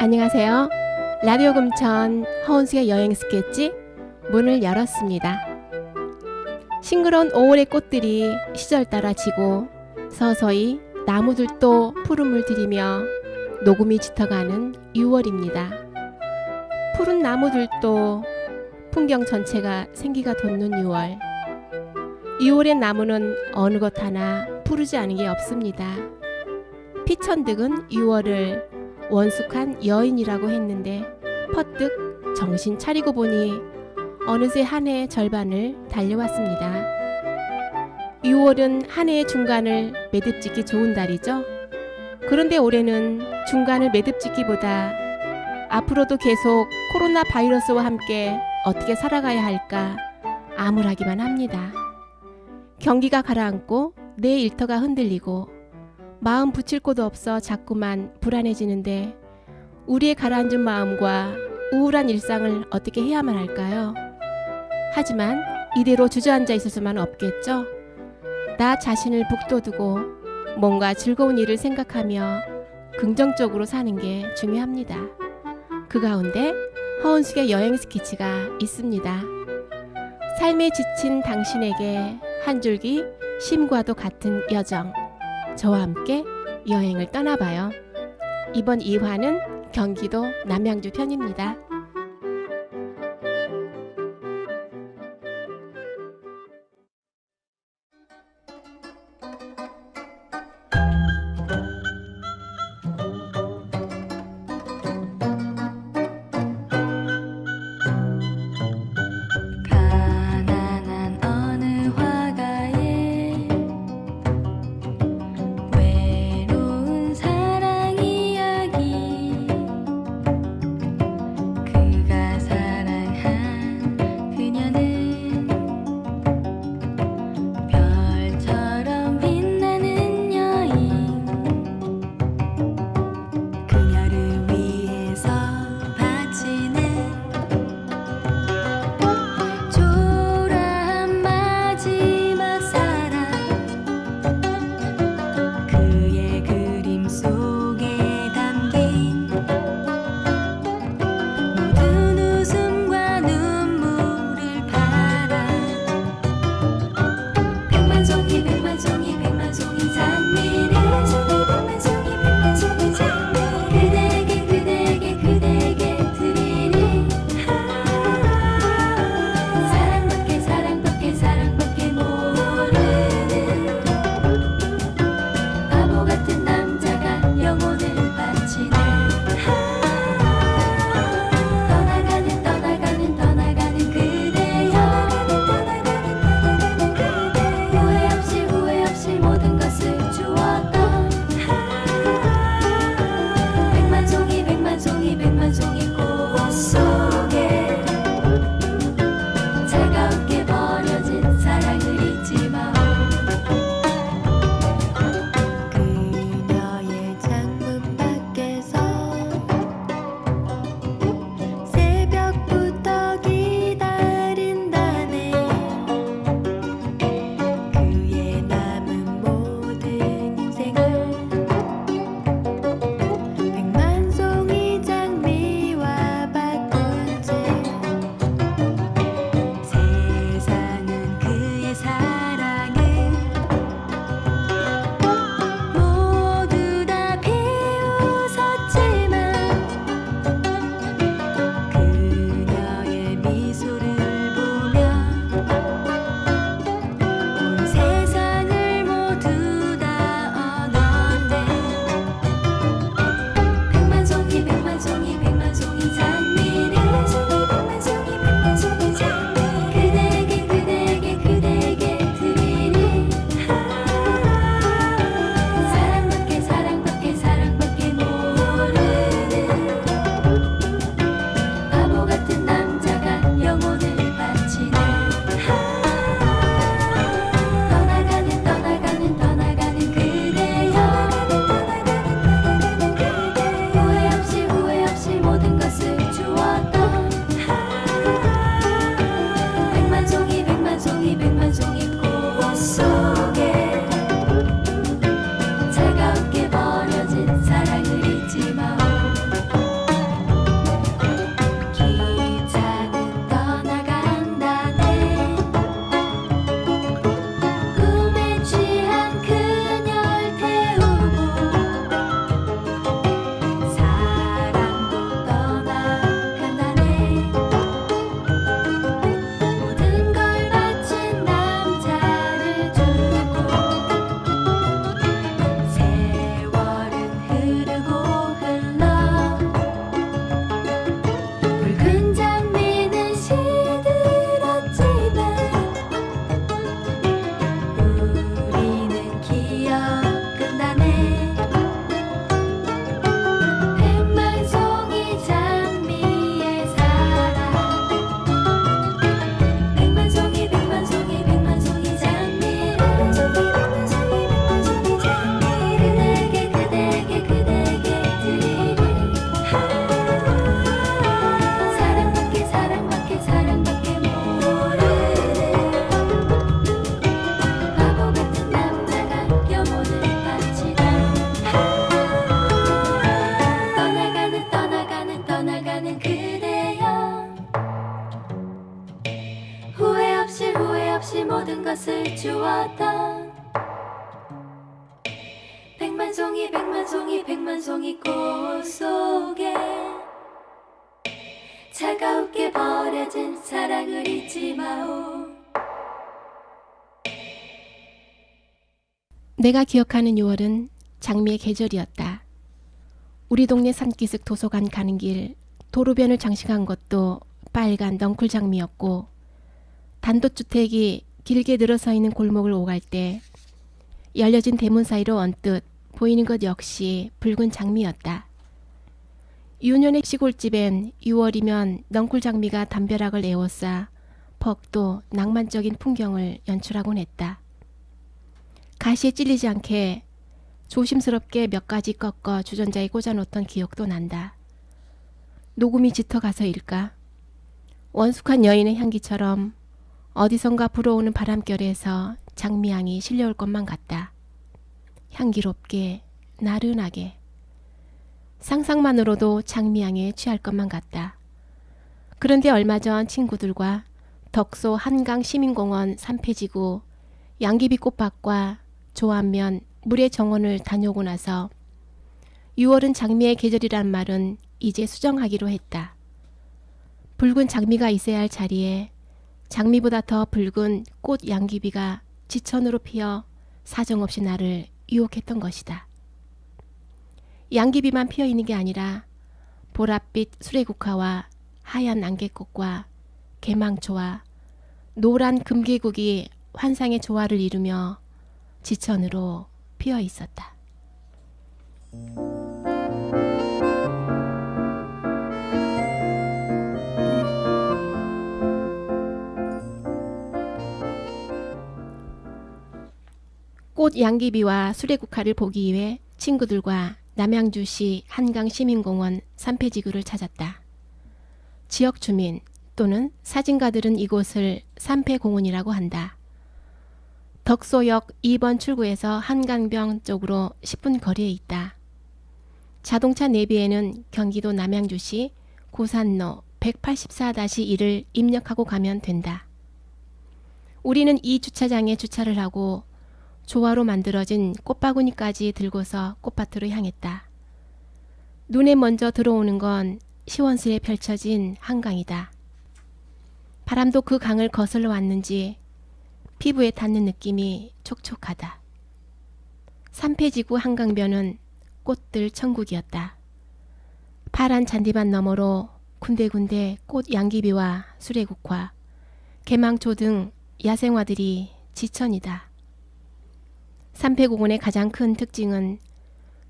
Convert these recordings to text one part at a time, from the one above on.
안녕하세요. 라디오 금천 허은수의 여행 스케치 문을 열었습니다. 싱그러운 5월의 꽃들이 시절 따라 지고 서서히 나무들도 푸름을 들이며 녹음이 짙어가는 6월입니다. 푸른 나무들도 풍경 전체가 생기가 돋는 6월. 6월의 나무는 어느 것 하나 푸르지 않은 게 없습니다. 피천득은 6월을 원숙한 여인이라고 했는데 퍼뜩 정신 차리고 보니 어느새 한 해의 절반을 달려왔습니다. 6월은 한 해의 중간을 매듭짓기 좋은 달이죠. 그런데 올해는 중간을 매듭짓기보다 앞으로도 계속 코로나 바이러스와 함께 어떻게 살아가야 할까 암울하기만 합니다. 경기가 가라앉고 내 일터가 흔들리고 마음 붙일 곳도 없어 자꾸만 불안해지는데 우리의 가라앉은 마음과 우울한 일상을 어떻게 해야만 할까요? 하지만 이대로 주저앉아 있을 수만 없겠죠? 나 자신을 북돋우고 뭔가 즐거운 일을 생각하며 긍정적으로 사는 게 중요합니다. 그 가운데 허은숙의 여행 스케치가 있습니다. 삶에 지친 당신에게 한 줄기 심과도 같은 여정. 저와 함께 여행을 떠나봐요. 이번 2화는 경기도 남양주 편입니다. 없이 모든 것을 주었다. 백만송이 백만송이 백만송이 꽃 속에 차가웁게 버려진 사랑을 잊지 마오. 내가 기억하는 6월은 장미의 계절이었다. 우리 동네 산기슭 도서관 가는 길 도로변을 장식한 것도 빨간 넝쿨 장미였고, 단독주택이 길게 늘어서 있는 골목을 오갈 때 열려진 대문 사이로 언뜻 보이는 것 역시 붉은 장미였다. 유년의 시골집엔 6월이면 넝쿨 장미가 담벼락을 에워싸 퍽도 낭만적인 풍경을 연출하곤 했다. 가시에 찔리지 않게 조심스럽게 몇 가지 꺾어 주전자에 꽂아놓던 기억도 난다. 녹음이 짙어가서일까? 원숙한 여인의 향기처럼 어디선가 불어오는 바람결에서 장미향이 실려올 것만 같다. 향기롭게, 나른하게. 상상만으로도 장미향에 취할 것만 같다. 그런데 얼마 전 친구들과 덕소 한강시민공원 산패지구 양귀비 꽃밭과 조안면 물의 정원을 다녀오고 나서 6월은 장미의 계절이란 말은 이제 수정하기로 했다. 붉은 장미가 있어야 할 자리에 장미보다 더 붉은 꽃 양귀비가 지천으로 피어 사정없이 나를 유혹했던 것이다. 양귀비만 피어 있는 게 아니라 보랏빛 수레국화와 하얀 안개꽃과 개망초와 노란 금계국이 환상의 조화를 이루며 지천으로 피어 있었다. 꽃 양귀비와 수레국화를 보기 위해 친구들과 남양주시 한강시민공원 산패지구를 찾았다. 지역 주민 또는 사진가들은 이곳을 산패공원이라고 한다. 덕소역 2번 출구에서 한강변 쪽으로 10분 거리에 있다. 자동차 내비에는 경기도 남양주시 고산로 184-1을 입력하고 가면 된다. 우리는 이 주차장에 주차를 하고 조화로 만들어진 꽃바구니까지 들고서 꽃밭으로 향했다. 눈에 먼저 들어오는 건 시원스레 펼쳐진 한강이다. 바람도 그 강을 거슬러 왔는지 피부에 닿는 느낌이 촉촉하다. 산패지구 한강변은 꽃들 천국이었다. 파란 잔디밭 너머로 군데군데 꽃 양귀비와 수레국화, 개망초 등 야생화들이 지천이다. 산패공원의 가장 큰 특징은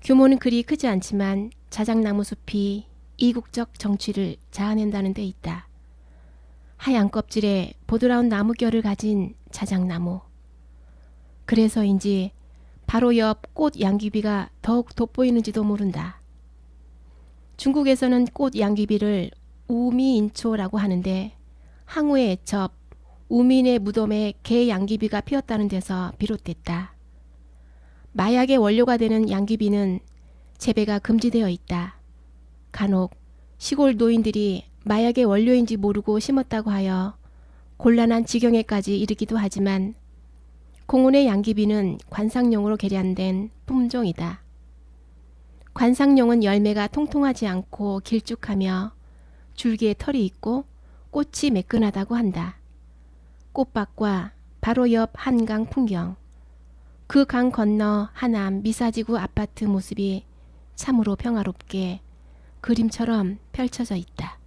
규모는 그리 크지 않지만 자작나무 숲이 이국적 정취를 자아낸다는 데 있다. 하얀 껍질에 보드라운 나무결을 가진 자작나무. 그래서인지 바로 옆 꽃 양귀비가 더욱 돋보이는지도 모른다. 중국에서는 꽃 양귀비를 우미인초라고 하는데 항우의 애첩 우민의 무덤에 개 양귀비가 피었다는 데서 비롯됐다. 마약의 원료가 되는 양귀비는 재배가 금지되어 있다. 간혹 시골 노인들이 마약의 원료인지 모르고 심었다고 하여 곤란한 지경에까지 이르기도 하지만 공원의 양귀비는 관상용으로 개량된 품종이다. 관상용은 열매가 통통하지 않고 길쭉하며 줄기에 털이 있고 꽃이 매끈하다고 한다. 꽃밭과 바로 옆 한강 풍경, 그 강 건너 하남 미사지구 아파트 모습이 참으로 평화롭게 그림처럼 펼쳐져 있다.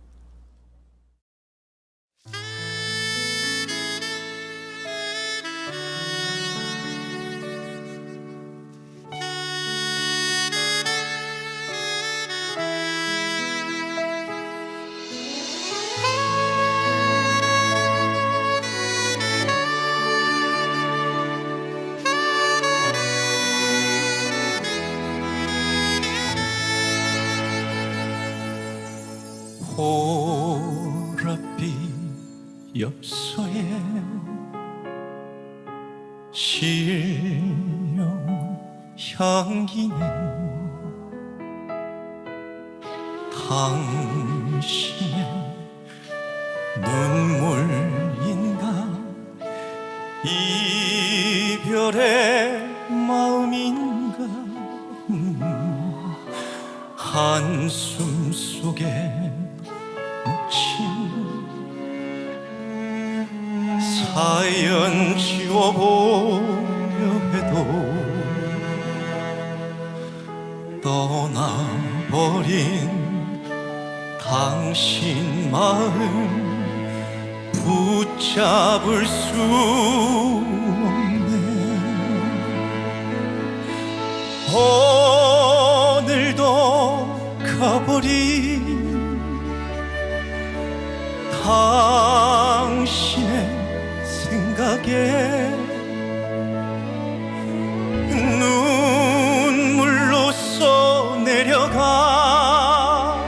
보랏빛 엽서에 실려온 향기는 당신의 눈물인가 이별의 마음인가 한숨 속에 묻힌 사연 지워보려 해도 떠나버린 당신 마음 붙잡을 수 없네. 오늘도 가버린 당신의 생각에 눈물로써 내려가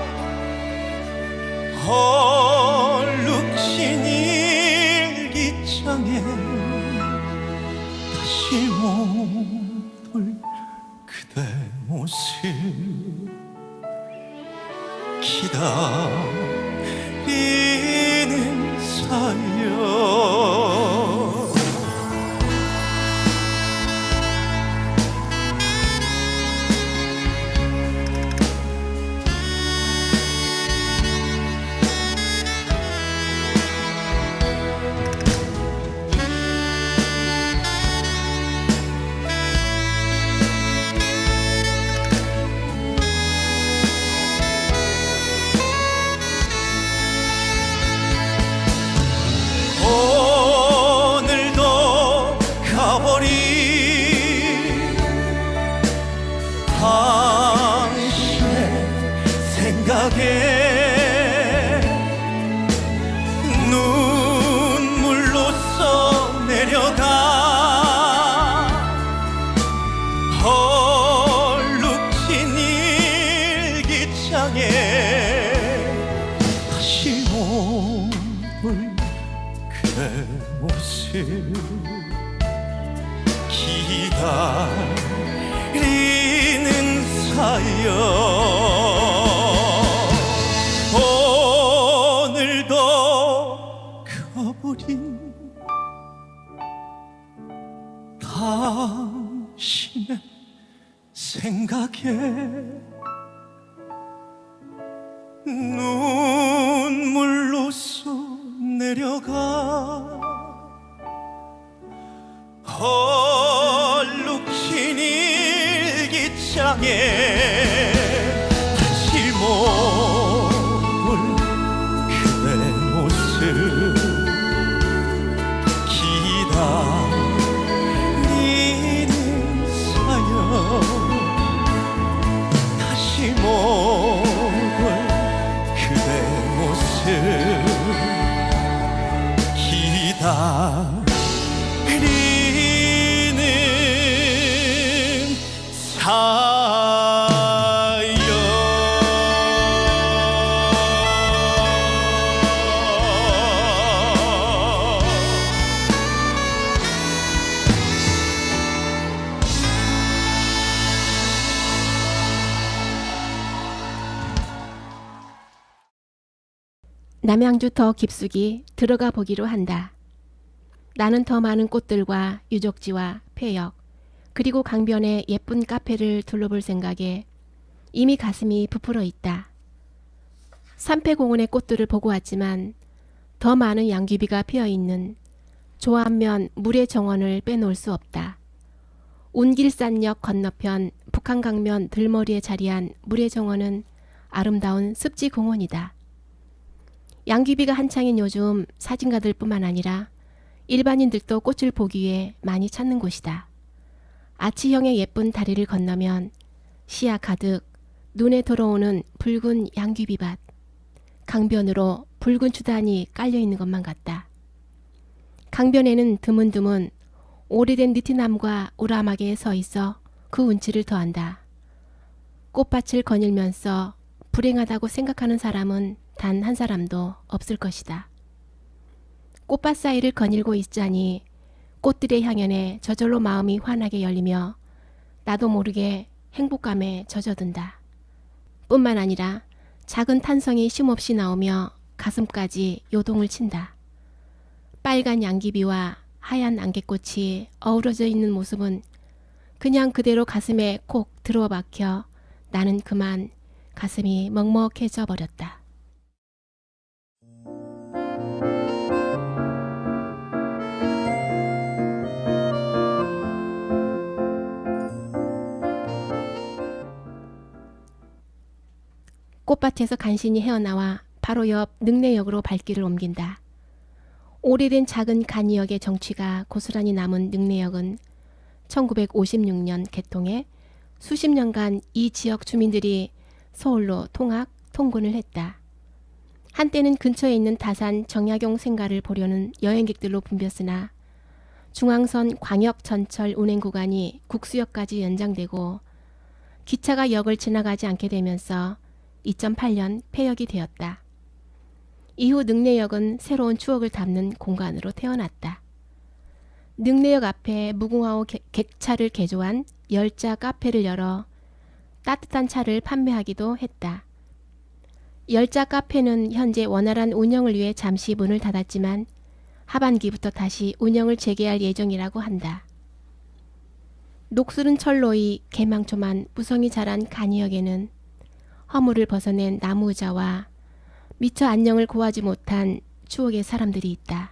얼룩진 일기장에 다시 못 볼 그대 모습 기다리는 사연. 오늘도 가버린 당신의 생각에 눈물로써 내려가 얼룩진 일기장에 다시 못 볼 그대 모습 기다리는 사연. 오늘도 가버린 당신의 생각에 눈물로써 내려가 얼룩진 일기장에 다시 못 볼 그대 모습 기다리는 사연. 다시 못 볼 그대 모습 기다리는 사연. 남양주 더 깊숙이 들어가 보기로 한다. 나는 더 많은 꽃들과 유적지와 폐역 그리고 강변의 예쁜 카페를 둘러볼 생각에 이미 가슴이 부풀어 있다. 삼패공원의 꽃들을 보고 왔지만 더 많은 양귀비가 피어있는 조안면 물의 정원을 빼놓을 수 없다. 운길산역 건너편 북한강면 들머리에 자리한 물의 정원은 아름다운 습지공원이다. 양귀비가 한창인 요즘 사진가들 뿐만 아니라 일반인들도 꽃을 보기 위해 많이 찾는 곳이다. 아치형의 예쁜 다리를 건너면 시야 가득 눈에 들어오는 붉은 양귀비밭, 강변으로 붉은 추단이 깔려있는 것만 같다. 강변에는 드문드문 오래된 느티나무가 우람하게 서 있어 그 운치를 더한다. 꽃밭을 거닐면서 불행하다고 생각하는 사람은 단 한 사람도 없을 것이다. 꽃밭 사이를 거닐고 있자니 꽃들의 향연에 저절로 마음이 환하게 열리며 나도 모르게 행복감에 젖어든다. 뿐만 아니라 작은 탄성이 쉼없이 나오며 가슴까지 요동을 친다. 빨간 양귀비와 하얀 안개꽃이 어우러져 있는 모습은 그냥 그대로 가슴에 콕 들어와 박혀 나는 그만 가슴이 먹먹해져 버렸다. 꽃밭에서 간신히 헤어나와 바로 옆 능내역으로 발길을 옮긴다. 오래된 작은 간이역의 정취가 고스란히 남은 능내역은 1956년 개통해 수십 년간 이 지역 주민들이 서울로 통학, 통근을 했다. 한때는 근처에 있는 다산 정약용 생가를 보려는 여행객들로 붐볐으나 중앙선 광역전철 운행 구간이 국수역까지 연장되고 기차가 역을 지나가지 않게 되면서 2008년 폐역이 되었다. 이후 능내역은 새로운 추억을 담는 공간으로 태어났다. 능내역 앞에 무궁화호 객차를 개조한 열자 카페를 열어 따뜻한 차를 판매하기도 했다. 열자 카페는 현재 원활한 운영을 위해 잠시 문을 닫았지만 하반기부터 다시 운영을 재개할 예정이라고 한다. 녹슬은 철로의 개망초만 무성히 자란 간이역에는 허물을 벗어낸 나무 의자와 미처 안녕을 고하지 못한 추억의 사람들이 있다.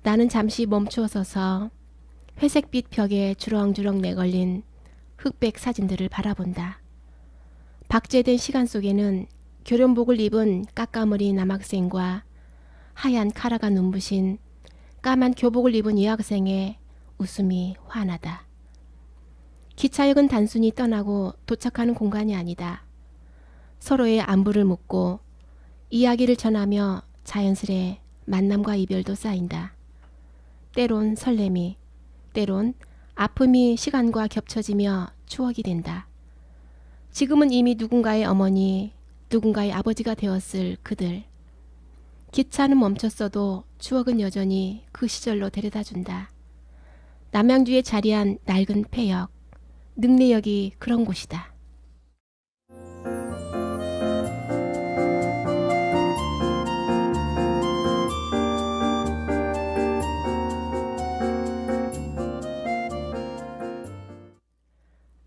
나는 잠시 멈추어 서서 회색빛 벽에 주렁주렁 내걸린 흑백 사진들을 바라본다. 박제된 시간 속에는 교련복을 입은 까까머리 남학생과 하얀 카라가 눈부신 까만 교복을 입은 여학생의 웃음이 환하다. 기차역은 단순히 떠나고 도착하는 공간이 아니다. 서로의 안부를 묻고 이야기를 전하며 자연스레 만남과 이별도 쌓인다. 때론 설렘이, 때론 아픔이 시간과 겹쳐지며 추억이 된다. 지금은 이미 누군가의 어머니, 누군가의 아버지가 되었을 그들. 기차는 멈췄어도 추억은 여전히 그 시절로 데려다준다. 남양주에 자리한 낡은 폐역, 능내역이 그런 곳이다.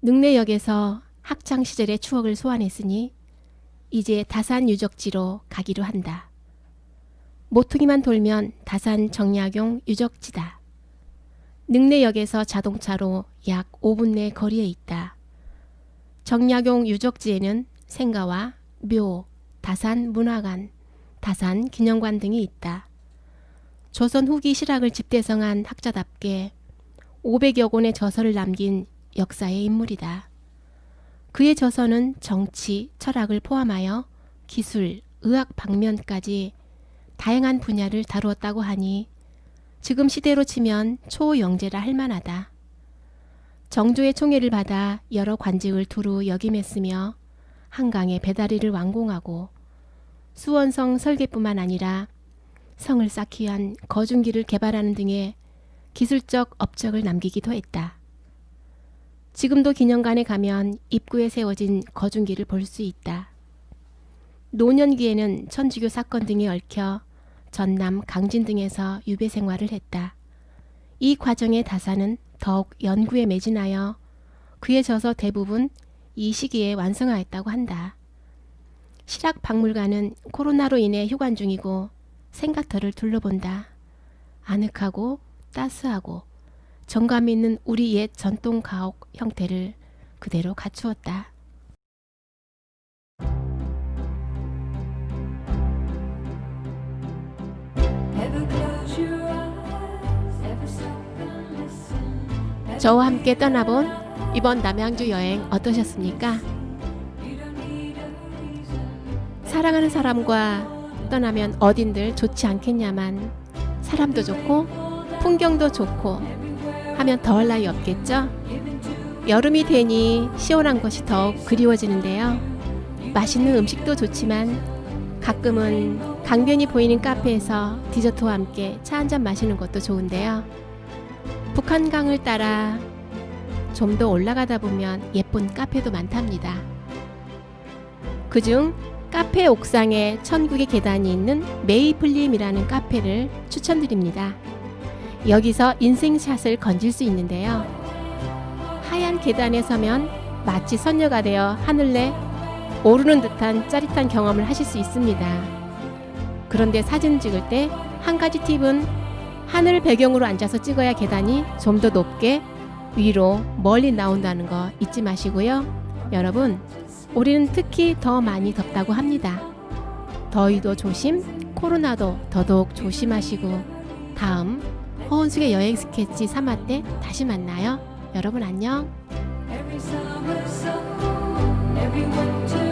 능내역에서 학창시절의 추억을 소환했으니 이제 다산 유적지로 가기로 한다. 모퉁이만 돌면 다산 정약용 유적지다. 능내역에서 자동차로 약 5분 내 거리에 있다. 정약용 유적지에는 생가와 묘, 다산 문화관, 다산 기념관 등이 있다. 조선 후기 실학을 집대성한 학자답게 500여 권의 저서를 남긴 역사의 인물이다. 그의 저서는 정치, 철학을 포함하여 기술, 의학 방면까지 다양한 분야를 다루었다고 하니 지금 시대로 치면 초영재라 할 만하다. 정조의 총애를 받아 여러 관직을 두루 역임했으며 한강의 배다리를 완공하고 수원성 설계뿐만 아니라 성을 쌓기 위한 거중기를 개발하는 등의 기술적 업적을 남기기도 했다. 지금도 기념관에 가면 입구에 세워진 거중기를 볼 수 있다. 노년기에는 천주교 사건 등에 얽혀 전남, 강진 등에서 유배 생활을 했다. 이 과정에 다산은 더욱 연구에 매진하여 그의 저서 대부분 이 시기에 완성하였다고 한다. 실학박물관은 코로나로 인해 휴관 중이고 생각터를 둘러본다. 아늑하고 따스하고 정감 있는 우리 옛 전통 가옥 형태를 그대로 갖추었다. 저와 함께 떠나본 이번 남양주 여행 어떠셨습니까? 사랑하는 사람과 떠나면 어딘들 좋지 않겠냐만 사람도 좋고 풍경도 좋고 하면 더할 나위 없겠죠? 여름이 되니 시원한 것이 더욱 그리워지는데요. 맛있는 음식도 좋지만 가끔은 강변이 보이는 카페에서 디저트와 함께 차 한잔 마시는 것도 좋은데요. 북한강을 따라 좀 더 올라가다 보면 예쁜 카페도 많답니다. 그중 카페 옥상에 천국의 계단이 있는 메이플림이라는 카페를 추천드립니다. 여기서 인생샷을 건질 수 있는데요. 하얀 계단에 서면 마치 선녀가 되어 하늘에 오르는 듯한 짜릿한 경험을 하실 수 있습니다. 그런데 사진 찍을 때 한 가지 팁은 하늘 배경으로 앉아서 찍어야 계단이 좀 더 높게 위로 멀리 나온다는 거 잊지 마시고요. 여러분, 올해는 특히 더 많이 덥다고 합니다. 더위도 조심, 코로나도 더더욱 조심하시고 다음 허은숙의 여행 스케치 3화 때 다시 만나요. 여러분 안녕. Every summer song, every winter